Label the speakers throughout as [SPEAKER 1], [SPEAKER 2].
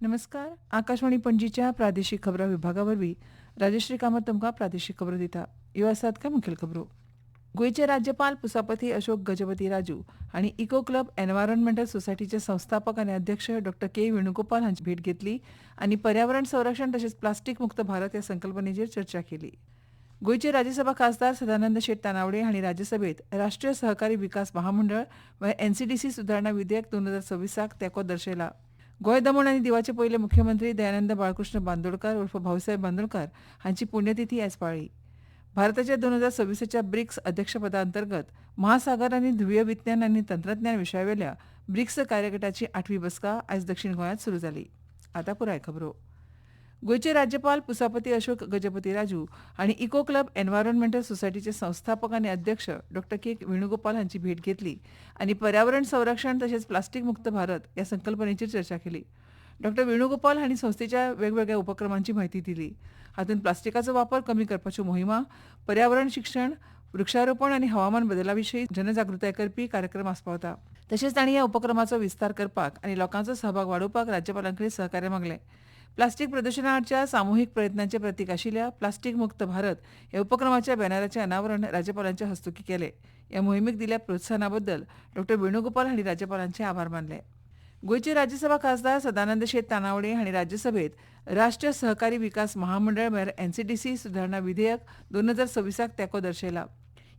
[SPEAKER 1] नमस्कार. आकाशवाणी पणजीच्या प्रादेशीक खबरां विभागावरवीं राजश्री कामत तुमकां प्रादेशीक खबरो दिता. ह्यो आसात काय मुखेल खबरो. गोंयचे राज्यपाल पुसापती अशोक गजपती राजू हांणी इको क्लब एनवायरॉन्मेंटल सोसायटीचे संस्थापक आनी अध्यक्ष डॉ के वेणुगोपाल हांची भेट घेतली आनी पर्यावरण संरक्षण तशेंच प्लास्टीक मुक्त भारत ह्या संकल्पनेचेर चर्चा केली. गोंयचे राज्यसभा खासदार सदानंद शेट तानावडे हांणी राज्यसभेत राष्ट्रीय सहकारी विकास महामंडळ एनसीडीसी सुदारणा विधेयक 2026 तेंको दर्शयला. गोंय दमण आनी दिवाचे पयले मुख्यमंत्री दयानंद बाळकृष्ण बांदोडकार उर्फ भाऊसाहेब बांदोडकार हांची पुण्यतिथी आयज पाळळी. भारताच्या 2026 ब्रिक्स अध्यक्षपदा अंतर्गत महासागर आनी ध्रुवीय विज्ञान आनी तंत्रज्ञान विशयावेल्या ब्रिक्स कार्यगटाची 8वी बसका आयज दक्षिण गोंयांत सुरू जाली. आतां पुराय खबरो. गोंयचे राज्यपाल पुसापती अशोक गजपती राजू हांणी इको क्लब एनवायरॉन्मेंटल सोसायटीचे संस्थापक आनी अध्यक्ष डॉ के वेणुगोपाल हांची भेट घेतली आनी पर्यावरण संरक्षण तशेंच प्लास्टीक मुक्त भारत ह्या संकल्पनेचेर चर्चा केली. डॉ वेणुगोपाल हांणी संस्थेच्या वेगवेगळ्या उपक्रमांची म्हायती दिली. हातूंत प्लास्टिकाचो वापर कमी करपाच्यो मोहिमा, पर्यावरण शिक्षण, वृक्षारोपण आनी हवामान बदला विशीं जनजागृताय करपी कार्यक्रम आस्पावता. तशेंच तांणी ह्या उपक्रमाचो विस्तार करपाक आनी लोकांचो सहभाग वाडोवपाक राज्यपालांकडे सहकार्य मागलें. प्लास्टीक प्रदूषणा आडच्या सामुहीक प्रयत्नांचे प्रतीक आशिल्ल्या प्लास्टीक मुक्त भारत ह्या उपक्रमाच्या बॅनराचें अनावरण राज्यपालांच्या हस्तुकी केलें. ह्या मोहिमेक दिल्ल्या प्रोत्साहना बद्दल डॉ वेणुगोपाल हांणी राज्यपालांचे आभार मानले. गोंयचे राज्यसभा खासदार सदानंद शेट तानावडे हांणी राज्यसभेत राष्ट्रीय सहकारी विकास महामंडळ म्हळ्यार एनसीडीसी सुदारणा विधेयक 2026 तेंको दर्शयला.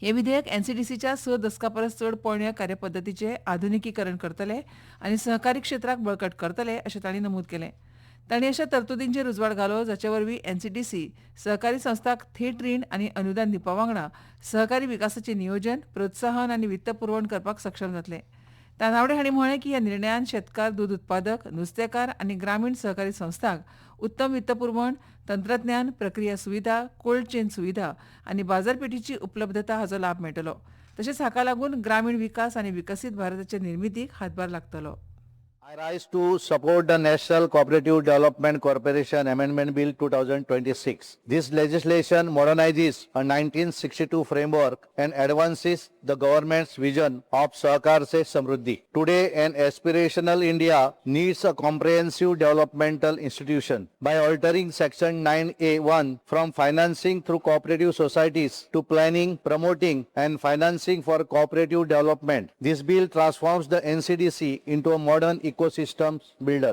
[SPEAKER 1] हे विधेयक एनसीडीसीच्या 6 दशकां परस चड पोरण्या कार्यपद्दतीचें आधुनिकीकरण करतले आनी सहकारी क्षेत्राक बळकट करतले अशें तांणी नमूद केलें. तांणी अशा तरतुदींचेर उजवाड घालो जाचे वरवीं एनसीडीसी सहकारी संस्थांक थेट रीण आनी अनुदान दिवपा वांगडा सहकारी विकासाचें नियोजन, प्रोत्साहन आनी वित्त पुरवण करपाक सक्षम जातले. तानावडे हांणी म्हळें की ह्या निर्णयान शेतकार, दूद उत्पादक, नुस्तेकार आनी ग्रामीण सहकारी संस्थांक उत्तम वित्त पुरवण, तंत्रज्ञान, प्रक्रिया सुविधा, कोल्ड चेन सुविधा आनी बाजारपेठीची उपलब्धता हाचो लाभ मेळटलो. तशेंच हाका लागून ग्रामीण विकास आनी विकसीत भारताच्या निर्मितीक हातभार लागतलो.
[SPEAKER 2] I rise to support the National Cooperative Development Corporation Amendment Bill 2026. This legislation modernizes a 1962 framework and advances the government's vision of Sahakar se Samruddhi. Today, an aspirational India needs a comprehensive developmental institution. By altering Section 9A1 from financing through cooperative societies to planning, promoting and financing for cooperative development, this bill transforms the NCDC into a modern ecosystems builder.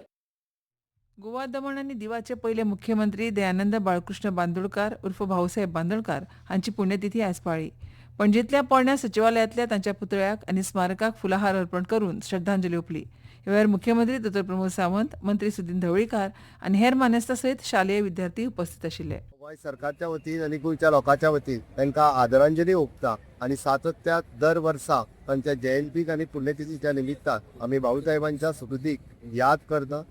[SPEAKER 1] Goa Daman आनी दिवाचे पयले मुख्यमंत्री दयानंद बाळकृष्ण बांदोडकार उर्फ भाऊसाहेब बांदोडकार हांची पुण्यतिथी आयज पाळळी. पणजेंतल्या पोरण्या सचिवालयांतल्या तांच्या पुतळ्याक आनी स्मारकाक फुलाहार अर्पण करून श्रद्धांजली ओंपली. ह्या वेळार मुख्यमंत्री दोतोर प्रमोद सावंत, मंत्री सुदीन ढवळीकार आनी हेर मानेस्तां सयत शालेय विद्यार्थी उपस्थित आशिल्ले.
[SPEAKER 3] गोंय सरकारच्या वतीन आनी गोंयच्या लोकांच्या वतीन तांकां आदरांजली ओंपता आनी सातत्यात दर वर्सा तांच्या जयंतीक आनी पुण्यतिथीच्या निमित्तान आमी भाऊसाहेबांच्या स्मृतीक याद करता.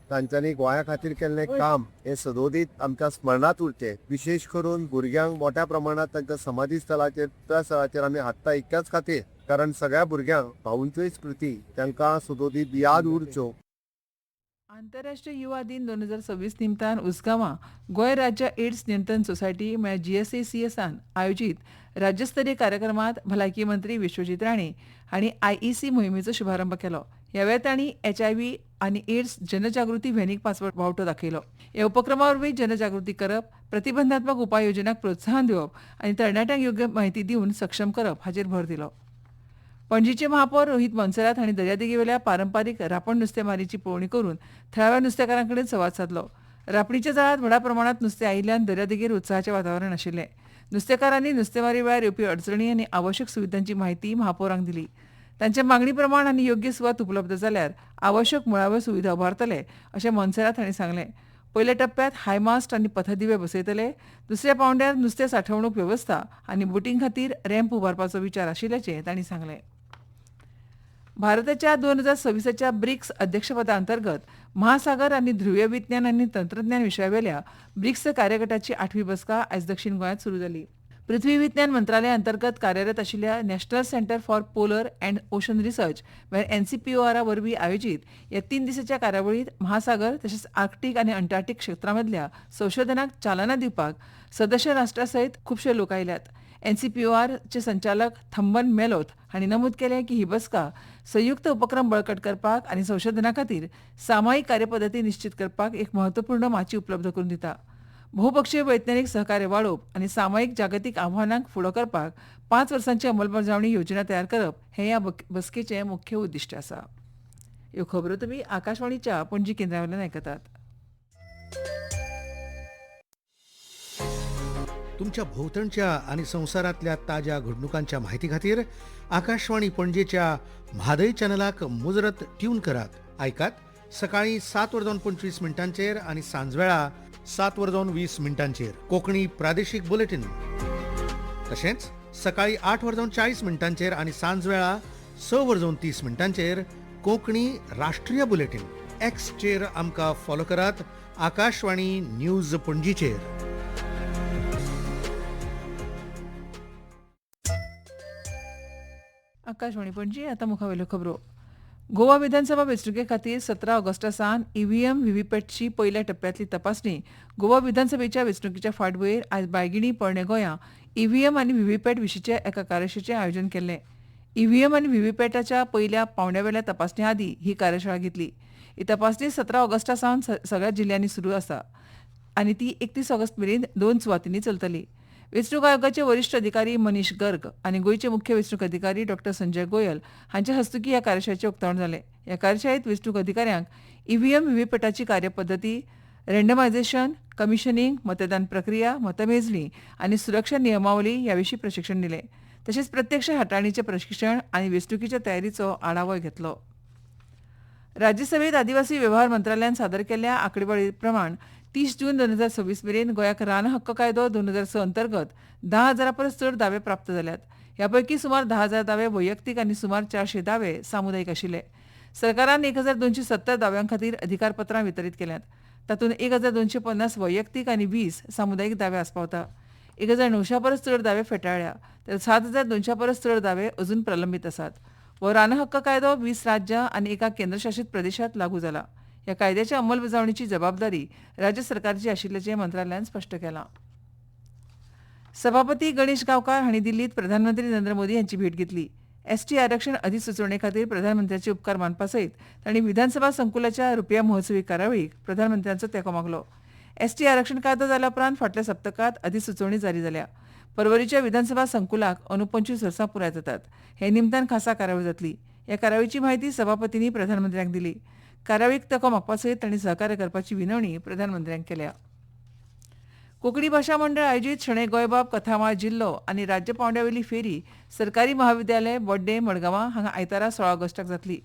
[SPEAKER 3] तांच्यांनी गोंया खातीर केल्लें काम हे सदोदीत आमच्या स्मरणांत उरचें. विशेष करून भुरग्यांक मोठ्या प्रमाणात तांच्या समाधी स्थळाचेर त्या स्थळाचेर आमी हाडटा इतक्याच खातीर कारण सगळ्या भुरग्यांक भाऊंच्योय स्मृती तांकां सदोदीत याद उरच्यो.
[SPEAKER 1] आंतरराष्ट्रीय युवा दिन 2026 निमतान उसगांवां गोंय राज्य एड्स नियंत्रण सोसायटी म्हळ्यार GSACSन आयोजीत राज्यस्तरीय कार्यक्रमात भलायकी मंत्री विश्वजीत राणे हांणी IEC मोहिमेचो शुभारंभ केलो. ह्या वेळार तांणी HIV आनी एड्स जनजागृती व्हॅनिक पासवर्ड वावटो दाखयलो. ह्या उपक्रमा वरवीं जनजागृती करप, प्रतिबंधात्मक उपाय योजनाक प्रोत्साहन दिवप आनी तरणाट्यांक योग्य म्हायती दिवन सक्षम करप हाचेर भर दिलो. पणजीचे महापौर रोहित मोन्सेरात हांणी दर्यादेगेवेल्या पारंपारीक रापण नुस्तेमारीची पळोवणी करून थळाव्या नुस्तेकारां कडेन संवाद साधलो. रापणीच्या जाळ्यांत व्हडा प्रमाणांत नुस्तें आयिल्ल्यान दर्यादेगेर उत्साहाचें वातावरण आशिल्लें. नुस्तेकारांनी नुस्तेमारी वेळार येवपी अडचणी आनी आवश्यक सुविधांची म्हायती महापौरांक दिली. तांच्या मागणी प्रमाण आनी योग्य सुवात उपलब्ध जाल्यार आवश्यक मुळाव्यो सुविधा उबारतले अशें मोन्सेरात हांणी सांगलें. पयल्या टप्प्यात हायमास्ट आनी पथदिवे बसयतले. दुसऱ्या पांवड्यार नुस्तें सांठोवणूक वेवस्था आनी बोटीं खातीर रॅम्प उबारपाचो विचार आशिल्ल्याचें तांणी सांगलें. भारताच्या 2026 ब्रिक्स अध्यक्षपदा अंतर्गत महासागर आनी ध्रुवीय विज्ञान आनी तंत्रज्ञान विशयावेल्या ब्रिक्स कार्यगटाची 8वी बसका आयज दक्षिण गोंयांत सुरू जाली. पृथ्वी विज्ञान मंत्रालया अंतर्गत कार्यरत आशिल्ल्या national centre for polar and ocean research म्हळ्यार NCPOR वरवीं आयोजीत ह्या 3 दिसांच्या कार्यावळींत महासागर तशेंच आर्क्टीक आनी अंटार्क्टीक क्षेत्रां मदल्या संशोधनाक चालना दिवपाक सदस्य राष्ट्रां सयत खुबशे लोक आयल्यात. एनसीपीओआरचे संचालक थंबन मेलोथ हांणी नमूद केलें की ही बसका संयुक्त उपक्रम बळकट करपाक आनी संशोधना खातीर सामायिक कार्यपद्दती निश्चित करपाक एक म्हत्वपूर्ण माची उपलब्ध करून दिता. बहुपक्षीय वैज्ञानीक सहकार्य वाडोवप आनी सामायिक जागतीक आव्हानांक फुडो करपाक 5 वर्सांची अंमलबजावणी योजना तयार करप हें ह्या बसकेचें मुख्य उद्दिश्ट आसा. ह्यो खबरो तुमी आकाशवाणीच्या पणजी केंद्रावयल्यान आयकतात.
[SPEAKER 4] तुमच्या भोवतणच्या आणि संवसारातल्या ताज्या घडणुकांच्या माहिती खातीर आकाशवाणी पणजेच्या म्हादय चॅनलाक मुजरत ट्यून करात. आयकात सकाळी 7:25 आणि सांजवेळा 7:20 कोंकणी प्रादेशीक बुलेटिन. तशेंच सकाळी 8:40 आणि सांजवेळा 6:30 कोंकणी राष्ट्रीय बुलेटिन. एक्सचेर आमकां फॉलो करात. आकाशवाणी न्यूज पणजीचेर.
[SPEAKER 1] आकाशवाणी पणजी आतां मुखावेल्यो खबरो. गोवा विधानसभा वेंचणुके खातीर 17 ऑगस्टा सावन ईव्हीएम व्हीव्हीपॅटची पयल्या टप्प्यांतली तपासणी गोवा विधानसभेच्या वेंचणुकेच्या फाटभुंयेर आयज बायगिणी पोरणे गोंयां ईव्हीएम आनी व्हीव्हीपॅट विशींचे एका कार्यशाळेचें आयोजन केल्लें. ईव्हीएम आनी व्हीव्हीपॅटाच्या पयल्या पावंड्यावेल्या तपासणे आदीं ही कार्यशाळा घेतली. ही तपासणी 17 ऑगस्टा सावन सगळ्या जिल्ल्यांनी सुरू आसा आनी ती 31 ऑगस्ट मेरेन 2 सुवातींनी चलतली. वेंचणूक आयोगाचे वरिश्ठ अधिकारी मनीष गर्ग आनी गोंयचे मुख्य वेंचणूक अधिकारी डॉ संजय गोयल हांचे हस्तुकीं ह्या कार्यशाळेचें उक्तावण जालें. ह्या कार्यशाळेंत वेंचणूक अधिकाऱ्यांक ईव्हीएम व्हीव्हीपॅटाची कार्यपद्दती, रँडमायझेशन, कमिशनिंग, मतदान प्रक्रिया, मतमेजणी आनी सुरक्षा नियमावली ह्या विशीं प्रशिक्षण दिलें. तशेंच प्रत्यक्ष हाताळणीचें प्रशिक्षण आनी वेंचणुकीच्या तयारीचो आढावो घेतलो. राज्यसभेत आदिवासी वेव्हार मंत्रालयान सादर केल्ल्या आंकडेवारी प्रमाण 30 जून 2026 मेरेन गोंयाक रान हक्क कायदो 2006 अंतर्गत 10,000 परस चड दावे प्राप्त जाल्यात. ह्या पैकी सुमार 10,000 दावे वैयक्तीक आनी सुमार 400 दावे सामुदायिक आशिल्ले. सरकारान 1,270 दाव्यां खातीर अधिकारपत्रां वितरीत केल्यात. तातूंत 1,250 वैयक्तीक आनी 20 सामुदायिक दावे आस्पावता. 1,900 परस चड दावे फेटाळ्ळ्या तर 7,200 परस चड दावे अजून प्रलंबीत आसात. हो रान हक्क कायदो 20 राज्यां आनी एका केंद्रशासीत प्रदेशांत लागू जाला. ह्या कायद्याच्या अंमलबजावणेची जबाबदारी राज्य सरकारची आशिल्ल्याचें मंत्रालयान स्पश्ट केलां. सभापती गणेश गांवकार हांणी दिल्लींत प्रधानमंत्री नरेंद्र मोदी हांची भेट घेतली. एसटी आरक्षण अधिसुचोवणे खातीर प्रधानमंत्र्याचे उपकार मानपा सयत तांणी विधानसभा संकुलाच्या रुपया महोत्सवी कार्यावळीक प्रधानमंत्र्यांचो तेंको मागलो. एसटी आरक्षण कायदो जाल्या उपरांत फाटल्या सप्तकांत अधिसुचोवणी जारी जाल्या. परवरीच्या विधानसभा संकुलाक अंदू 25 वर्सां पुराय जातात. हे निमतान खासा कार्यावळ जातली. ह्या कार्यावळीची म्हायती सभापतींनी प्रधानमंत्र्यांक दिली. कार्यावळीक तेंको मागपा सयत तांणी सहकार्य करपाची विनवणी प्रधानमंत्र्यांक केल्या. कोंकणी भाशा मंडळ आयोजीत शणै गोंयबाब कथामाळ जिल्लो आनी राज्य पावंड्यावेली फेरी सरकारी महाविद्यालय बोड्डे मडगांवां हांगा आयतारा 16 ऑगस्टाक जातली.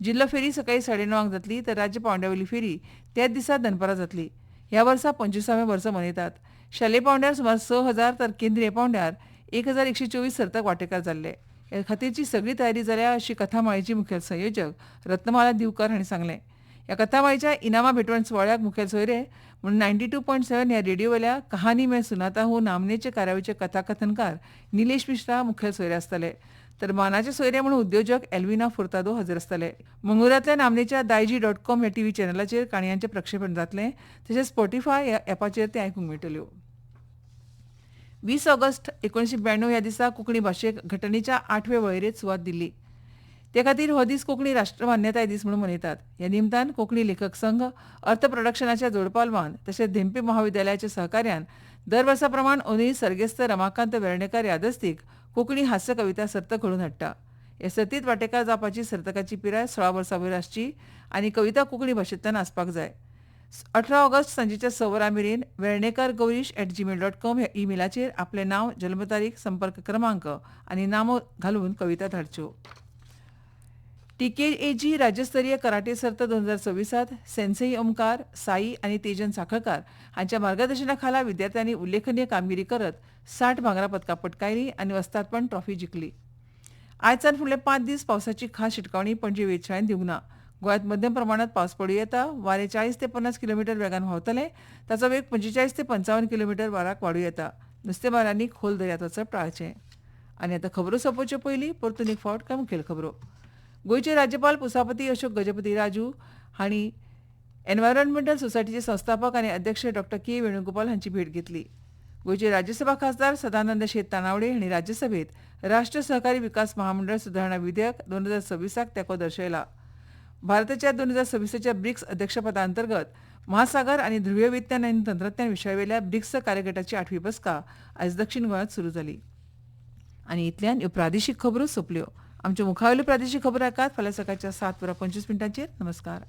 [SPEAKER 1] जिल्लो फेरी सकाळी 9:30 जातली तर राज्य पावंड्यावेली फेरी त्याच दिसा दनपारां जातली. ह्या वर्सा 25वें वर्स मनयतात. शालेय पावंड्यार सुमार 6,000 तर केंद्रीय पावंड्यार 1,124 सर्तक वांटेकार जाल्ले. ह्या खातीरची सगळी तयारी जाल्या अशी कथामाळेची मुखेल संयोजक रत्नमाला दिवकर हांणी सांगलें. ह्या कथामाळेच्या इनामां भेटवण सुवाळ्याक मुखेल सोयरे म्हणून 92.7 ह्या रेडिओवेल्या कहानी में सुनाता हूं नामनेचे कार्यावळीचे कथाकथनकार निलेश मिश्रा मुखेल सोयरे आसतले तर मानाचे सोयरे म्हणून उद्योजक एल्विना फुर्तादो हजर आसतले. मंगळुरांतल्या नामनेच्या दायजी.com ह्या टीव्ही चॅनलाचेर काणयांचें प्रक्षेपण जातलें तशेंच स्पॉटिफाय ह्या ॲपाचेर ते आयकूंक मेळटल्यो. 20 ऑगस्ट 1992 ह्या दिसा कोंकणी भाशेक घटनेच्या 8वे वळेरेंत सुवात दिल्ली. ते खातीर हो दीस कोंकणी राष्ट्रमान्यताय दीस म्हणून मनयतात. ह्या निमतान कोंकणी लेखक संघ, अर्थ प्रोडक्शनाच्या जोडपालवान तशेंच धेंपे महाविद्यालयाच्या सहकार्यान दर वर्सा प्रमाण अंदूय सर्गेस्त रमाकांत वेर्णेकार यादस्तीक कोंकणी हास्य कविता सर्त घडोवन हाडटा. ह्या सर्तींत वांटेकार जावपाची सर्तकाची पिराय 16 वर्सां वयर आसची आनी कविता कोंकणी भाशेंतल्यान आसपाक जाय. 18 ऑगस्ट सांजेच्या 6 वरां मेरेन वेर्णेकारगौरीश@gmail.com ह्या ईमेलाचेर आपलें नांव, जल्म तारीख, संपर्क क्रमांक आनी नामो घालून कविता धाडच्यो. TKAG राज्यस्तरीय कराटे सर्त 2026 सेन्सेई ओमकार, साई आनी तेजन साखळकार हांच्या मार्गदर्शना खाला विद्यार्थ्यांनी उल्लेखनीय कामगिरी करत 60 भांगरा पदकां पटकायलीं आनी वस्तादपण ट्रॉफी जिखली. आयज सावन फुडले 5 दीस पावसाची खास शिटकावणी पणजे वेधशाळेन दिवंक ना. गोंयांत मध्यम प्रमाणात पावस पडूं येता. वारें 40 ते 50 किलोमीटर वेगान व्हांवतले. ताचो वेग 45 ते 55 किलोमीटर वराक वाडूं येता. नुस्तेमारांनी खोल दर्यांत वचप टाळचें. आनी आतां खबरो सोंपोवचे पयलीं परतून एक फावट कांय मुखेल खबरो. गोंयचे राज्यपाल पुसापती अशोक गजपती राजू हांणी एनवायरॉन्मेंटल सोसायटीचे संस्थापक आनी अध्यक्ष डॉ के वेणुगोपाल हांची भेट घेतली. गोयचे राज्यसभा खासदार सदानंद शेट तानावडे हांणी राज्यसभेत राष्ट्र सहकारी विकास महामंडळ सुधारणा विधेयक 2026 तेंको दर्शयला. भारताच्या 2026च्या ब्रिक्स अध्यक्षपदा अंतर्गत महासागर आनी ध्रुवीय विज्ञान आनी तंत्रज्ञान विशयावेल्या ब्रिक्स कार्यगटाची 8वी बसका आयज दक्षिण गोंयांत सुरू जाली. आनी इतल्यान ह्यो प्रादेशीक खबरो सोंपल्यो. आमच्यो मुखावेल्यो प्रादेशीक खबरो ऐकात फाल्यां सकाळच्या 7:25 नमस्कार.